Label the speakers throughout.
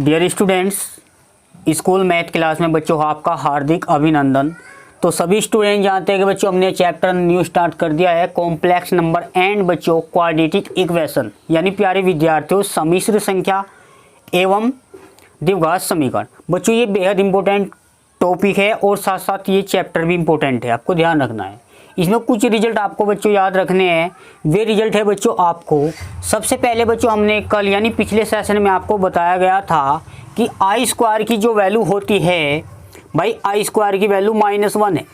Speaker 1: Dear students, school math class में बच्चों आपका हार्दिक अभिनंदन। तो सभी स्टूडेंट जानते हैं कि बच्चों हमने चैप्टर न्यू स्टार्ट कर दिया है कॉम्प्लेक्स नंबर एंड बच्चों क्वाड्रेटिक इक्वेशन, यानी प्यारे विद्यार्थियों सम्मिश्र संख्या एवं द्विघात समीकरण। बच्चों ये बेहद इंपॉर्टेंट टॉपिक है और साथ साथ ये चैप्टर भी इंपॉर्टेंट है, आपको ध्यान रखना है। इसमें कुछ रिजल्ट आपको बच्चों याद रखने हैं। वे रिजल्ट है बच्चों आपको सबसे पहले बच्चों हमने कल यानी पिछले सेशन में आपको बताया गया था कि आई स्क्वायर की जो वैल्यू होती है भाई, आई स्क्वायर की वैल्यू -1 है।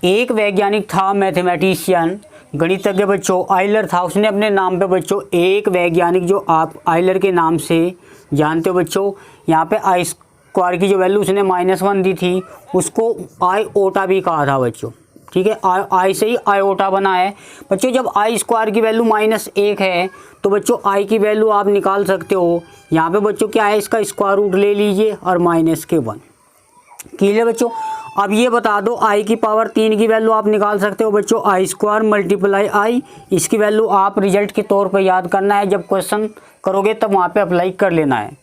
Speaker 1: एक वैज्ञानिक था, मैथमेटिशियन गणितज्ञ बच्चों, आयलर था। उसने अपने नाम पे बच्चों एक वैज्ञानिक जो आप आयलर के नाम से जानते हो बच्चों, यहाँ पे आई स्क्वायर की जो वैल्यू उसने -1 दी थी, उसको आयोटा भी कहा था बच्चों। ठीक है, आई से ही आयोटा बना है बच्चों। जब आई स्क्वायर की वैल्यू -1 है तो बच्चों आई की वैल्यू आप निकाल सकते हो। यहाँ पे बच्चों क्या है, इसका स्क्वायर रूट ले लीजिए और -1 क्लियर बच्चों। अब ये बता दो आई की पावर 3 की वैल्यू आप निकाल सकते हो बच्चों, आई स्क्वायर मल्टीप्लाई आई। इसकी वैल्यू आप रिजल्ट के तौर पर याद करना है, जब क्वेश्चन करोगे तब वहाँ पे अप्लाई कर लेना है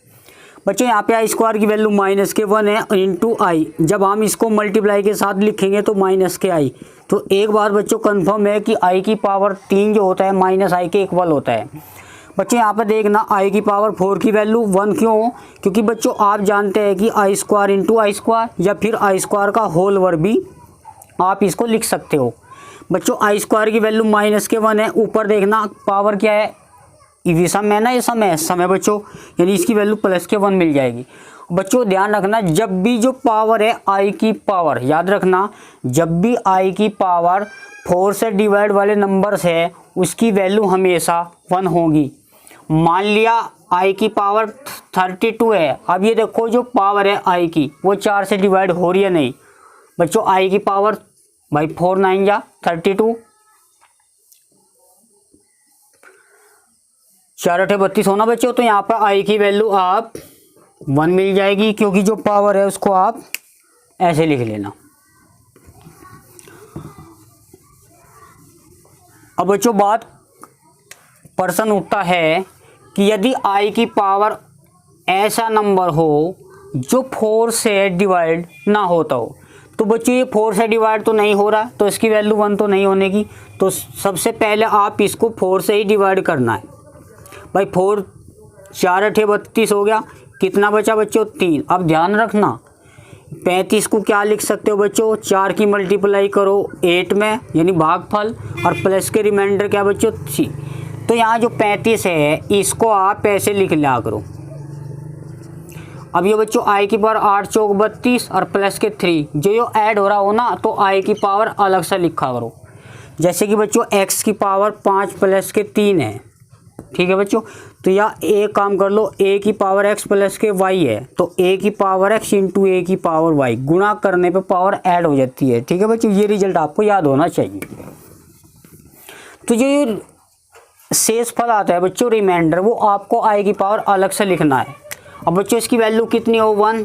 Speaker 1: बच्चों। यहाँ पे आई स्क्वायर की वैल्यू -1 है इंटू आई। जब हम इसको मल्टीप्लाई के साथ लिखेंगे तो -i। तो एक बार बच्चों कंफर्म है कि आई की पावर 3 जो होता है -i के इक्वल होता है बच्चों। यहाँ पे देखना आई की पावर 4 की वैल्यू 1 क्यों, क्योंकि बच्चों आप जानते हैं कि आई स्क्वायर इंटू आई स्क्वायर या फिर आई स्क्वायर का होल वर्ग भी आप इसको लिख सकते हो बच्चों। आई स्क्वायर की वैल्यू -1 है। ऊपर देखना पावर क्या है, विषम है ना, ये सम है बच्चों, यानी इसकी वैल्यू +1 मिल जाएगी बच्चों। ध्यान रखना, जब भी जो पावर है आई की पावर, याद रखना जब भी आई की पावर 4 से डिवाइड वाले नंबर्स है उसकी वैल्यू हमेशा 1 होगी। मान लिया आई की पावर 32 है। अब ये देखो जो पावर है आई की वो 4 से डिवाइड हो रही है नहीं बच्चों। आई की पावर भाई 4 9 जा 32, 4 8 32 होना बच्चों। तो यहाँ पर आई की वैल्यू आप 1 मिल जाएगी, क्योंकि जो पावर है उसको आप ऐसे लिख लेना। अब बच्चों बात प्रश्न उठता है कि यदि आई की पावर ऐसा नंबर हो जो 4 से डिवाइड ना होता हो, तो बच्चों ये 4 से डिवाइड तो नहीं हो रहा, तो इसकी वैल्यू 1 तो नहीं होने की। तो सबसे पहले आप इसको 4 से ही डिवाइड करना है भाई। 4 4 8 32 हो गया, कितना बचा बच्चों 3। अब ध्यान रखना 35 को क्या लिख सकते हो बच्चों, 4 की मल्टीप्लाई करो 8 में यानी भागफल, और प्लस के रिमाइंडर क्या बच्चों 3। तो यहाँ जो 35 है इसको आप ऐसे लिख लिया करो। अब ये बच्चों आई की पावर 8 चौक 32 और प्लस के 3 जो ऐड हो रहा हो ना, तो आई की पावर अलग से लिखा करो। जैसे कि बच्चों x की पावर 5 प्लस के 3 है, ठीक है बच्चों। तो या एक काम कर लो, a की पावर x प्लस के y है, तो a की पावर x इंटू a की पावर y, गुणा करने पे पावर ऐड हो जाती है। ठीक है बच्चों, ये रिजल्ट आपको याद होना चाहिए। तो जो शेष फल आता है बच्चों रिमाइंडर, वो आपको आई की पावर अलग से लिखना है। अब बच्चों इसकी वैल्यू कितनी हो 1,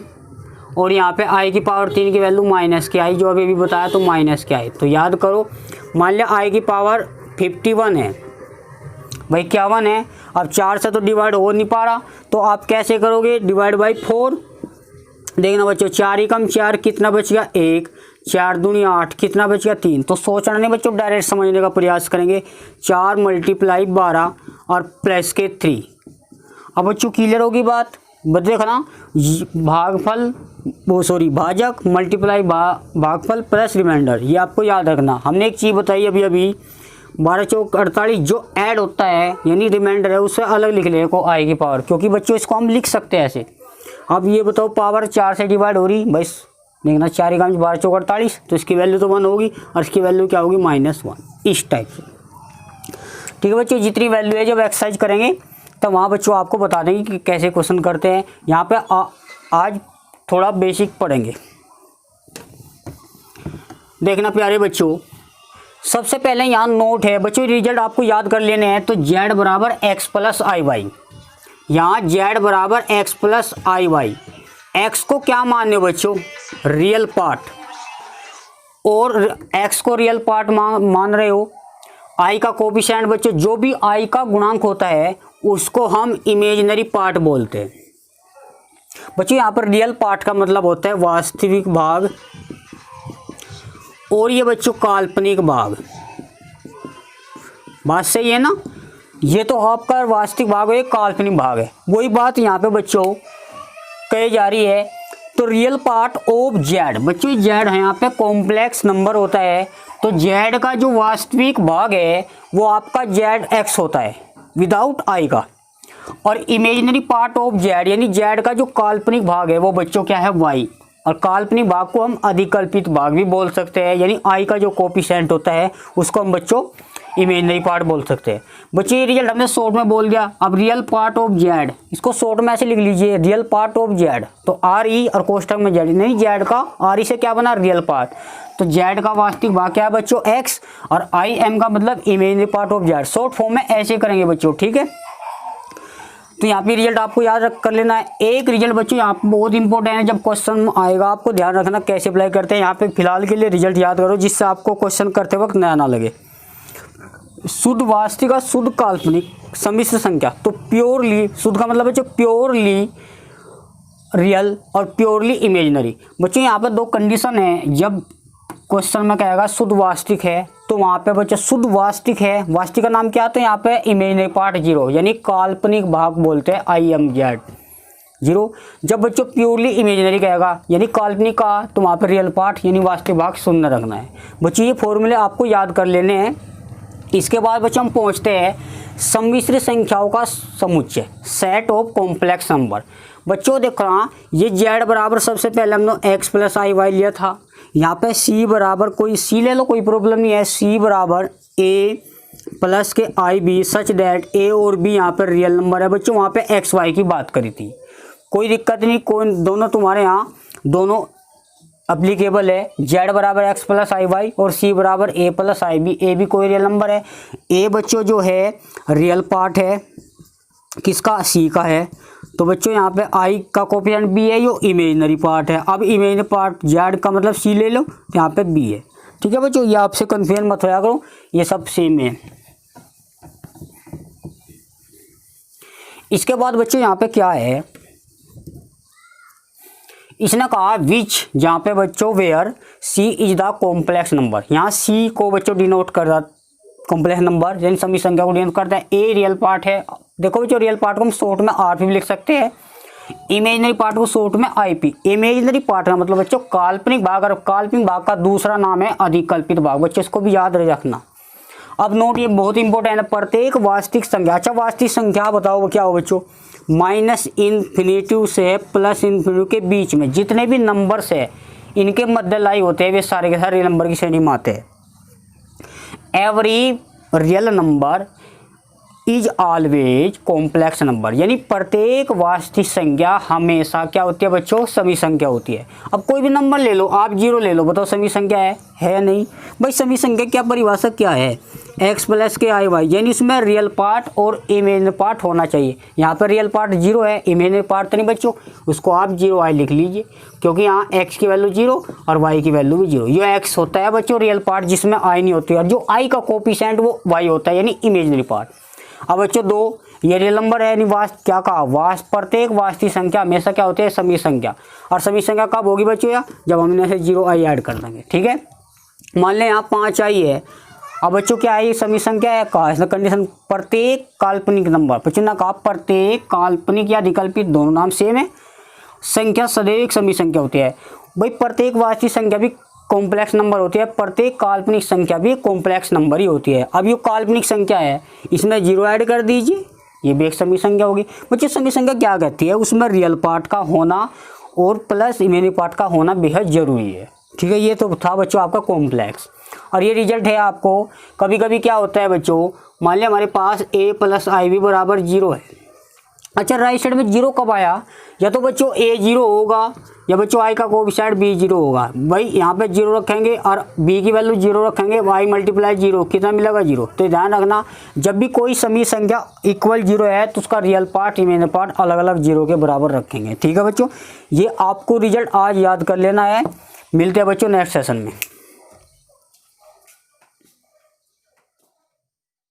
Speaker 1: और यहाँ पे आई की पावर 3 की वैल्यू -i, जो अभी बताया तो -i। तो याद करो, मान लिया आई की पावर 51 है भाई, 51 है। अब 4 से तो डिवाइड हो नहीं पा रहा, तो आप कैसे करोगे, डिवाइड बाई 4। देखना बच्चों 4 ही कम 4 कितना बच गया 1, 4 दूनी 8 कितना बच गया 3। तो सोचना नहीं बच्चों, डायरेक्ट समझने का प्रयास करेंगे। 4 × 12 और प्लस के 3। अब बच्चों क्लियर होगी बात। देखना भागफल भाजक मल्टीप्लाई भागफल प्लस रिमाइंडर, ये आपको याद रखना। हमने एक चीज़ बताई अभी 12 चौक 48 जो ऐड होता है यानी रिमाइंडर है, उससे अलग लिख ले को आई की पावर, क्योंकि बच्चों इसको हम लिख सकते हैं ऐसे। अब ये बताओ पावर 4 से डिवाइड हो रही बस, देखना 4 × 12 चौक 48, तो इसकी वैल्यू तो 1 होगी और इसकी वैल्यू क्या होगी -1, इस टाइप से। ठीक है बच्चों, जितनी वैल्यू है जब एक्सरसाइज करेंगे तब वहाँ बच्चों आपको बता देंगे कि कैसे क्वेश्चन करते हैं। यहाँ पे आज थोड़ा बेसिक पढ़ेंगे। देखना प्यारे बच्चों, सबसे पहले यहाँ नोट है बच्चों, रिजल्ट आपको याद कर लेने हैं। तो z बराबर x प्लस आई वाई, यहाँ z बराबर x प्लस आई वाई। x को क्या माने बच्चों, रियल पार्ट, और x को रियल पार्ट मान रहे हो आई का कोफिशिएंट बच्चों, जो भी आई का गुणांक होता है उसको हम इमेजिनरी पार्ट बोलते हैं। बच्चों यहाँ पर रियल पार्ट का मतलब होता है वास्तविक भाग, और ये बच्चों काल्पनिक भाग। बात सही है ना? ये तो आपका वास्तविक भाग है, काल्पनिक भाग है। वही बात यहाँ पे बच्चों कही जा रही है। तो रियल पार्ट ऑफ जेड, बच्चों जेड है यहाँ पे कॉम्प्लेक्स नंबर होता है, तो जेड का जो वास्तविक भाग है वो आपका जेड एक्स होता है विदाउट आई का। और इमेजिनरी पार्ट ऑफ जेड यानी जेड का जो काल्पनिक भाग है वो बच्चों क्या है, वाई। और काल्पनिक भाग को हम अधिकल्पित भाग भी बोल सकते हैं, यानी आई का जो कोफिशिएंट होता है उसको हम बच्चों इमेजिनरी पार्ट बोल सकते हैं। बच्चों ये रिजल्ट हमने शॉर्ट में बोल दिया। अब रियल पार्ट ऑफ जेड, इसको शॉर्ट में ऐसे लिख लीजिए, रियल पार्ट ऑफ जेड। तो आर ई और कोष्टक में जेड, नहीं जेड का आर ई से क्या बना, रियल पार्ट। तो जेड का वास्तविक भाग क्या है बच्चों, एक्स, और आई एम का मतलब imaginary part of Z. Short form में ऐसे करेंगे बच्चों, ठीक है। तो यहाँ पे रिजल्ट आपको याद कर लेना है। एक रिजल्ट बच्चों यहाँ पे बहुत इंपॉर्टेंट है, जब क्वेश्चन आएगा आपको ध्यान रखना कैसे अप्लाई करते हैं। यहाँ पे फिलहाल के लिए रिजल्ट याद करो जिससे आपको क्वेश्चन करते वक्त नया ना लगे। शुद्ध वास्तविक और शुद्ध काल्पनिक सम्मिश्र संख्या, तो प्योरली, शुद्ध का मतलब बच्चों प्योरली रियल और प्योरली इमेजिनरी। बच्चों यहाँ पे दो कंडीशन है, जब क्वेश्चन में कहेगा शुद्ध वास्तविक है तो वहाँ पे बच्चों शुद्ध वास्तविक है, वास्तविक का नाम क्या आता है यहाँ पे, इमेजिनरी पार्ट जीरो, यानी काल्पनिक भाग बोलते हैं आई एम जेड जीरो। जब बच्चों प्योरली इमेजिनरी कहेगा यानी काल्पनिक का, तो वहाँ पे रियल पार्ट यानी वास्तविक भाग शून्य रखना है। बच्चों ये फॉर्मूले आपको याद कर लेने हैं। इसके बाद बच्चों हम पहुँचते हैं सम्मिश्र संख्याओं का समुच्चय, सेट ऑफ कॉम्प्लेक्स नंबर। बच्चों देखना, ये जेड बराबर सबसे पहले हमने एक्स प्लस आई वाई लिया था। यहाँ पे सी बराबर, कोई सी ले लो कोई प्रॉब्लम नहीं है, सी बराबर ए प्लस के आई बी सच दैट ए और बी यहाँ पर रियल नंबर है। बच्चों वहाँ पे एक्स वाई की बात करी थी, कोई दिक्कत नहीं, कोई दोनों तुम्हारे यहाँ दोनों अप्लीकेबल है। जेड बराबर एक्स प्लस आई वाई और सी बराबर ए प्लस आई बी, ए भी कोई रियल नंबर है। ए बच्चों जो है रियल पार्ट है किसका, सी का है। तो बच्चों यहाँ पे आई का कोफिशिएंट बी है, यो इमेजिनरी पार्ट है। अब इमेजिनरी पार्ट जेड का मतलब सी ले लो, तो यहाँ पे बी है, ठीक है बच्चों। ये आपसे कन्फ्यूज मत होया करो, ये सब सेम है। इसके बाद बच्चों यहाँ पे क्या है, इसने कहा विच, जहाँ पे बच्चों where C is the complex number. यहाँ सी को बच्चों डिनोट कर रहा कॉम्प्लेक्स नंबर यानी समी संख्या को डिनोट करता है। ए रियल पार्ट है, देखो बच्चों रियल पार्ट को हम शॉर्ट में आर पी भी लिख सकते हैं, इमेजिनरी पार्ट को शॉर्ट में आई पी। इमेजिनरी पार्ट का मतलब बच्चों काल्पनिक भाग, और काल्पनिक भाग का दूसरा नाम है अधिकल्पित भाग। बच्चों इसको भी याद रखना। अब नोट, ये बहुत इंपॉर्टेंट है, प्रत्येक वास्तविक संख्या, अच्छा वास्तविक संख्या बताओ वो क्या हो बच्चों, माइनस इन्फिनिटी से प्लस इन्फिनिटी के बीच में जितने भी नंबर्स है इनके मध्य लाई होते हैं वे सारे के सारे रियल नंबर की श्रेणी में आते हैं। Every real number is always complex number, यानी प्रत्येक वास्तविक संख्या हमेशा क्या होती है बच्चों, समी संख्या होती है। अब कोई भी नंबर ले लो, आप जीरो ले लो, बताओ समी संख्या है नहीं भाई। समी संख्या क्या परिभाषा क्या है, एक्स प्लस के आई वाई, यानी इसमें रियल पार्ट और इमेजिनरी पार्ट होना चाहिए। यहाँ पर रियल पार्ट जीरो है, इमेजिनरी पार्ट तो नहीं बच्चों, उसको आप जीरो आई लिख लीजिए, क्योंकि यहाँ एक्स की वैल्यू जीरो और वाई की वैल्यू भी जीरो। ये एक्स होता है बच्चों रियल पार्ट जिसमें आई नहीं होती, और जो आई का कोफिशिएंट वो वाई होता है यानी इमेजिनरी पार्ट। अब बच्चों दो, ये रियल नंबर है यानी क्या कहा, प्रत्येक वास्तविक संख्या हमेशा क्या होती है, समी संख्या। और समी संख्या कब होगी बच्चों, या जब हम इनमें से जीरो आई ऐड कर देंगे, ठीक है। मान लें यहाँ 5 आई है, अब बच्चों क्या है, समी संख्या है, कहा इसने कंडीशन प्रत्येक काल्पनिक नंबर, बच्चों ने कहा प्रत्येक काल्पनिक या अधिकल्पित दोनों नाम सेम है, संख्या सदैव एक समी संख्या होती है। भाई प्रत्येक वास्तविक संख्या भी कॉम्प्लेक्स नंबर होती है, प्रत्येक काल्पनिक संख्या भी कॉम्प्लेक्स नंबर ही होती है। अब ये काल्पनिक संख्या है, इसमें जीरो ऐड कर दीजिए, ये भी एक समी संख्या होगी। बच्चे समी संख्या क्या कहती है, उसमें रियल पार्ट का होना और प्लस इमेजिनरी पार्ट का होना बेहद जरूरी है, ठीक है। ये तो था बच्चों आपका कॉम्प्लेक्स, और ये रिजल्ट है आपको। कभी कभी क्या होता है बच्चों, मान लिया हमारे पास ए प्लस आई बी बराबर जीरो है। अच्छा राइट साइड में जीरो कब आया, या तो बच्चों ए जीरो होगा या बच्चों आई का कोफिशिएंट बी जीरो होगा। भाई यहाँ पे जीरो रखेंगे और बी की वैल्यू जीरो रखेंगे, वाई मल्टीप्लाई जीरो कितना मिलेगा, जीरो। तो ध्यान रखना, जब भी कोई समी संख्या इक्वल जीरो है तो उसका रियल पार्ट इमेजिनरी पार्ट अलग अलग जीरो के बराबर रखेंगे, ठीक है बच्चों। ये आपको रिजल्ट आज याद कर लेना है। मिलते हैं बच्चों नेक्स्ट सेशन में।